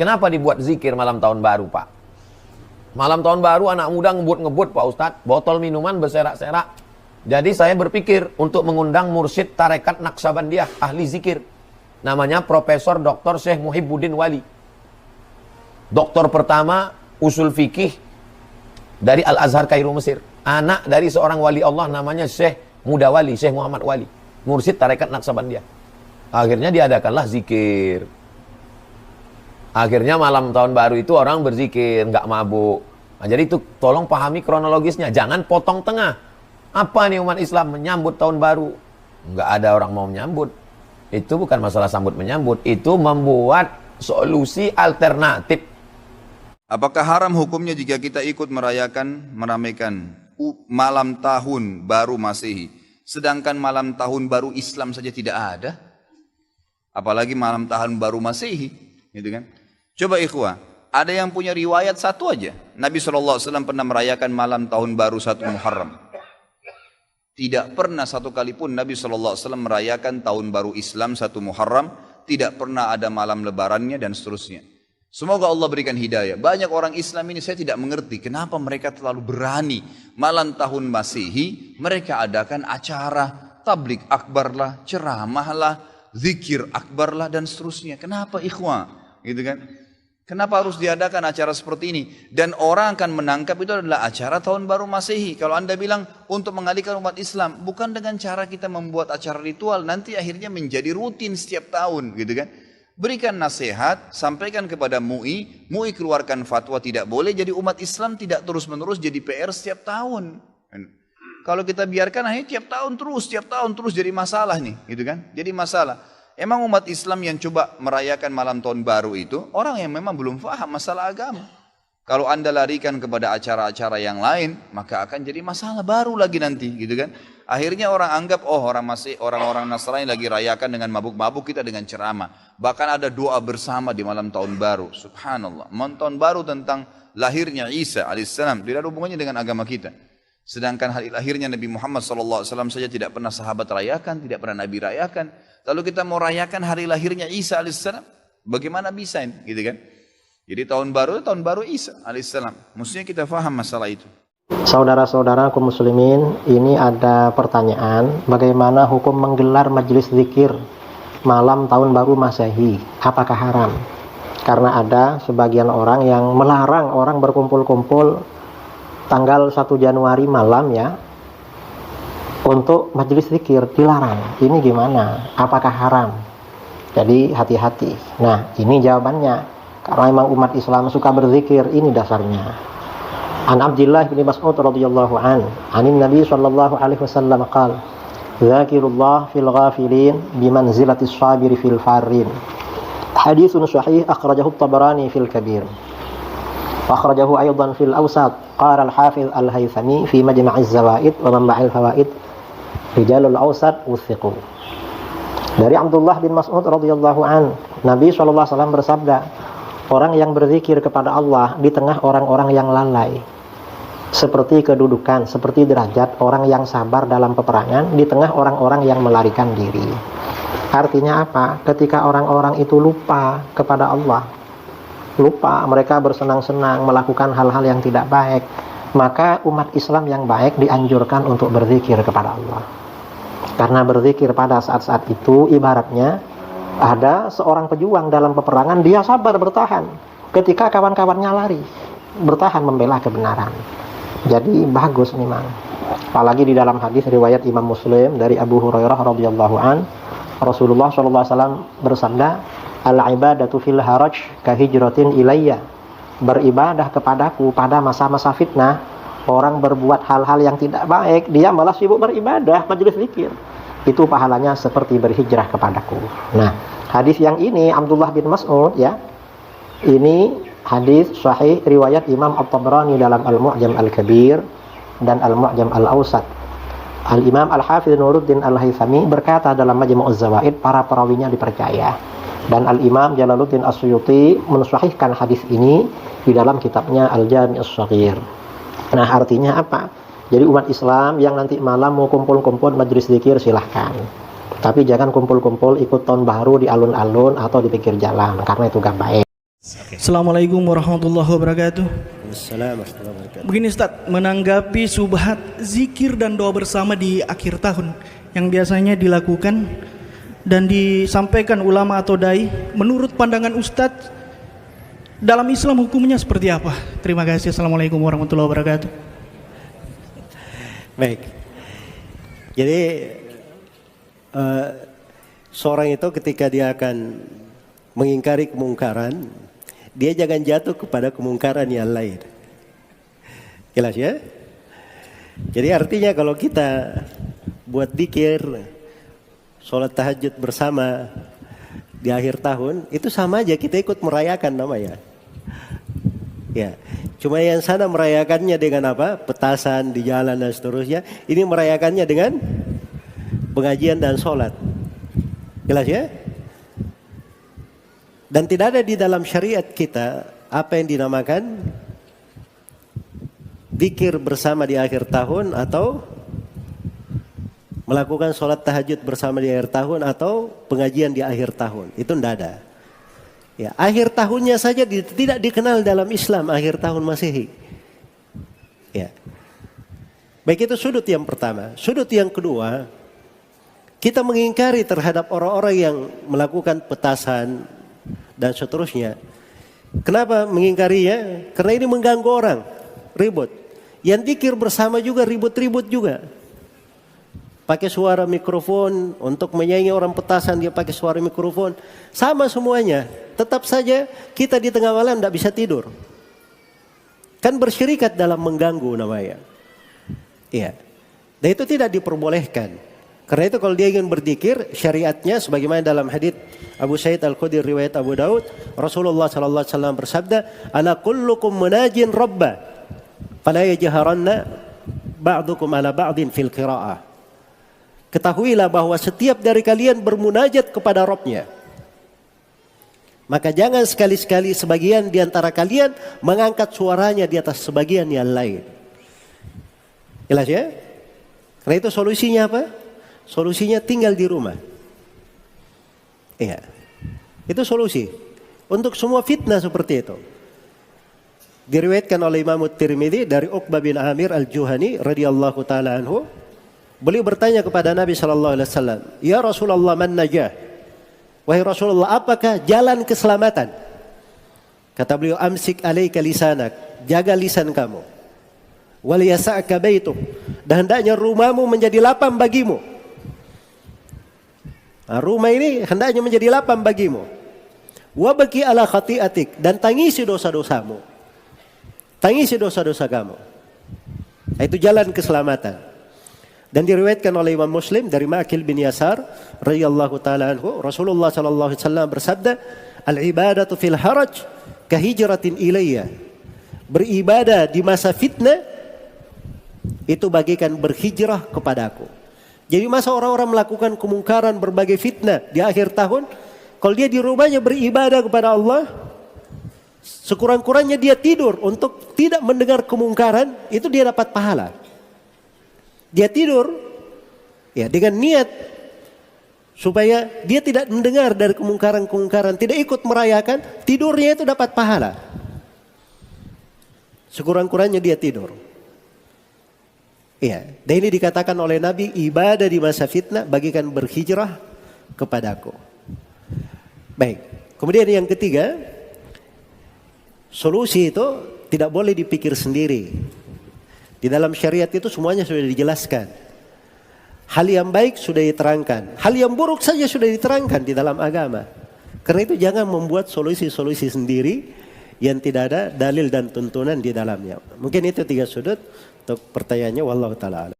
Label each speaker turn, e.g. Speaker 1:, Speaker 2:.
Speaker 1: Kenapa dibuat zikir malam tahun baru, Pak? Malam tahun baru anak muda ngebut-ngebut, Pak Ustadz. Botol minuman berserak-serak. Jadi saya berpikir untuk mengundang mursyid tarekat Naqsabandiyah, ahli zikir. Namanya Profesor Dr. Syekh Muhibbuddin Wali. Doktor pertama usul fikih dari Al-Azhar Kairo Mesir. Anak dari seorang wali Allah namanya Syekh Muda Wali, Syekh Muhammad Wali. Mursyid tarekat Naqsabandiyah. Akhirnya diadakanlah zikir. Akhirnya malam tahun baru itu orang berzikir, nggak mabuk. Nah, jadi itu tolong pahami kronologisnya. Jangan potong tengah. Apa nih umat Islam menyambut tahun baru? Nggak ada orang mau menyambut. Itu bukan masalah sambut menyambut. Itu membuat solusi alternatif.
Speaker 2: Apakah haram hukumnya jika kita ikut meramaikan malam tahun baru Masehi, sedangkan malam tahun baru Islam saja tidak ada? Apalagi malam tahun baru Masehi, gitu kan? Coba ikhwah, ada yang punya riwayat satu aja. Nabi SAW pernah merayakan malam tahun baru 1 Muharram. Tidak pernah satu kali pun Nabi SAW merayakan tahun baru Islam 1 Muharram. Tidak pernah ada malam lebarannya dan seterusnya. Semoga Allah berikan hidayah. Banyak orang Islam ini saya tidak mengerti kenapa mereka terlalu berani. Malam tahun Masehi mereka adakan acara tablik akbar lah, ceramah lah, zikir akbar lah dan seterusnya. Kenapa ikhwah? Gitu kan? Kenapa harus diadakan acara seperti ini? Dan orang akan menangkap itu adalah acara tahun baru Masehi. Kalau Anda bilang untuk mengalihkan umat Islam, bukan dengan cara kita membuat acara ritual, nanti akhirnya menjadi rutin setiap tahun, gitu kan? Berikan nasihat, sampaikan kepada MUI, MUI keluarkan fatwa tidak boleh, jadi umat Islam tidak terus-menerus jadi PR setiap tahun. Kalau kita biarkan akhirnya tiap tahun terus jadi masalah nih, gitu kan? Jadi masalah. Emang umat Islam yang coba merayakan malam tahun baru itu orang yang memang belum paham masalah agama. Kalau Anda larikan kepada acara-acara yang lain, maka akan jadi masalah baru lagi nanti, gitu kan? Akhirnya orang anggap, oh orang-orang Nasrani lagi rayakan dengan mabuk-mabuk, kita dengan ceramah. Bahkan ada doa bersama di malam tahun baru. Subhanallah. Malam tahun baru tentang lahirnya Isa alaihissalam tidak ada hubungannya dengan agama kita. Sedangkan hari lahirnya Nabi Muhammad SAW saja tidak pernah sahabat rayakan, tidak pernah Nabi rayakan. Lalu kita mau rayakan hari lahirnya Isa alaihissalam, bagaimana bisa ini, gitu kan? Jadi tahun baru Isa alaihissalam. Mestinya kita faham masalah itu.
Speaker 3: Saudara-saudara kaum muslimin, ini ada pertanyaan, bagaimana hukum menggelar majelis zikir malam tahun baru Masehi? Apakah haram? Karena ada sebagian orang yang melarang orang berkumpul-kumpul tanggal 1 Januari malam ya, untuk majelis zikir dilarang. Ini gimana? Apakah haram? Jadi hati-hati. Nah, ini jawabannya. Karena memang umat Islam suka berzikir, ini dasarnya. An Abdullah bin Mas'ud radhiyallahu an, anin Nabi sallallahu alaihi wasallam qala, "Dzakirullah fil ghafilin bimanzilatis sabiri fil farin." Haditsun sahih akhrajahu at-Tabarani fil Kabir. Wa akhrajahu aidan fil Awsat. Qala al-Hafiz al-Haythami fi Majma'iz Zawaid wa Manba'il Fawaid. Rijalul Awsat wuthiqu. Dari Abdullah bin Mas'ud radhiyallahu an, Nabi SAW bersabda, orang yang berzikir kepada Allah di tengah orang-orang yang lalai, seperti kedudukan, seperti derajat orang yang sabar dalam peperangan di tengah orang-orang yang melarikan diri. Artinya apa? Ketika orang-orang itu lupa kepada Allah, lupa, mereka bersenang-senang melakukan hal-hal yang tidak baik, maka umat Islam yang baik dianjurkan untuk berzikir kepada Allah. Karena berzikir pada saat-saat itu ibaratnya ada seorang pejuang dalam peperangan, dia sabar bertahan ketika kawan-kawannya lari, bertahan membela kebenaran. Jadi bagus memang. Apalagi di dalam hadis riwayat Imam Muslim dari Abu Hurairah radhiyallahu an, Rasulullah SAW bersabda, al-ibadatu fil haraj kahijratin ilayya. Beribadah kepadaku pada masa-masa fitnah, orang berbuat hal-hal yang tidak baik, dia malah sibuk beribadah, majelis zikir, itu pahalanya seperti berhijrah kepadaku. Nah, hadis yang ini Abdullah bin Mas'ud ya, ini hadis sahih riwayat Imam At-Tabrani dalam Al-Mu'jam Al-Kabir dan Al-Mu'jam Al-Awsat. Al-Imam Al-Hafidh Nuruddin Al-Haythami berkata dalam Majmu'uz Zawaid, para perawinya dipercaya. Dan Al-Imam Jalaluddin As-Suyuti mensahihkan hadis ini di dalam kitabnya Al-Jami' As-Shaghir. Nah, artinya apa? Jadi umat Islam yang nanti malam mau kumpul-kumpul majelis zikir silahkan. Tapi jangan kumpul-kumpul ikut tahun baru di alun-alun atau di pinggir jalan, karena itu gak baik.
Speaker 4: Assalamualaikum warahmatullahi wabarakatuh.
Speaker 3: Assalamualaikum warahmatullahi wabarakatuh.
Speaker 4: Begini Ustaz, menanggapi subhat zikir dan doa bersama di akhir tahun yang biasanya dilakukan dan disampaikan ulama atau dai, menurut pandangan Ustaz dalam Islam hukumnya seperti apa? Terima kasih. Assalamualaikum warahmatullahi wabarakatuh.
Speaker 5: Baik. Jadi seorang itu ketika dia akan mengingkari kemungkaran, dia jangan jatuh kepada kemungkaran yang lain. Jelas ya? Jadi artinya kalau kita buat dzikir, sholat tahajud bersama di akhir tahun, itu sama aja kita ikut merayakan namanya. Ya, cuma yang sana merayakannya dengan apa? Petasan di jalan dan seterusnya. Ini merayakannya dengan pengajian dan sholat. Jelas ya? Dan tidak ada di dalam syariat kita apa yang dinamakan dzikir bersama di akhir tahun atau melakukan sholat tahajud bersama di akhir tahun atau pengajian di akhir tahun. Itu tidak ada. Ya, akhir tahunnya saja tidak dikenal dalam Islam, akhir tahun Masehi. Ya. Baik, itu sudut yang pertama. Sudut yang kedua, kita mengingkari terhadap orang-orang yang melakukan petasan dan seterusnya. Kenapa mengingkarinya? Karena ini mengganggu orang, ribut. Yang dzikir bersama juga ribut-ribut juga. Pakai suara mikrofon untuk menyaingi orang petasan, dia pakai suara mikrofon. Sama semuanya. Tetap saja kita di tengah malam tidak bisa tidur. Kan bersyirikat dalam mengganggu namanya. Iya. Dan itu tidak diperbolehkan. Karena itu kalau dia ingin berzikir, syariatnya sebagaimana dalam hadits Abu Sa'id Al-Khudri riwayat Abu Daud, Rasulullah sallallahu alaihi wasallam bersabda, "Ala kullukum munajin rabba, fala yajharanna ba'dukum ala ba'din fil qira'ah." Ketahuilah bahwa setiap dari kalian bermunajat kepada Rabbnya. Maka jangan sekali-sekali sebagian di antara kalian mengangkat suaranya di atas sebagian yang lain. Jelas ya? Karena itu solusinya apa? Solusinya tinggal di rumah. Iya. Itu solusi untuk semua fitnah seperti itu. Diriwayatkan oleh Imam Tirmidzi dari Uqbah bin Amir Al-Juhani radhiyallahu taala anhu, beliau bertanya kepada Nabi sallallahu alaihi wasallam, "Ya Rasulullah, man najah?" Wahai Rasulullah, apakah jalan keselamatan? Kata beliau, "Amsik alaika lisanak." Jaga lisan kamu. Wal yasa'ka baituk. Dan hendaknya rumahmu menjadi lapang bagimu. Nah, rumah ini hendaknya menjadi lapang bagimu. Wabaki ala khati'atik, dan tangisi dosa-dosamu. Tangisi dosa-dosa kamu. Nah, itu jalan keselamatan. Dan diriwayatkan oleh Imam Muslim dari Ma'qil bin Yasar radhiyallahu taala anhu, Rasulullah sallallahu alaihi wasallam bersabda, "Al-ibadatu fil haraj kahijratin ilayya." Beribadah di masa fitnah itu bagaikan berhijrah kepadaku. Jadi masa orang-orang melakukan kemungkaran berbagai fitnah di akhir tahun, kalau dia di rumahnya beribadah kepada Allah, sekurang-kurangnya dia tidur untuk tidak mendengar kemungkaran, itu dia dapat pahala. Dia tidur ya dengan niat supaya dia tidak mendengar dari kemungkaran-kemungkaran, tidak ikut merayakan, tidurnya itu dapat pahala. Sekurang-kurangnya dia tidur. Iya, dan ini dikatakan oleh Nabi, ibadah di masa fitnah bagikan berhijrah kepadaku. Baik, kemudian yang ketiga, solusi itu tidak boleh dipikir sendiri. Di dalam syariat itu semuanya sudah dijelaskan. Hal yang baik sudah diterangkan, hal yang buruk saja sudah diterangkan di dalam agama. Karena itu jangan membuat solusi-solusi sendiri yang tidak ada dalil dan tuntunan di dalamnya. Mungkin itu 3 sudut untuk pertanyaannya, wallahu ta'ala.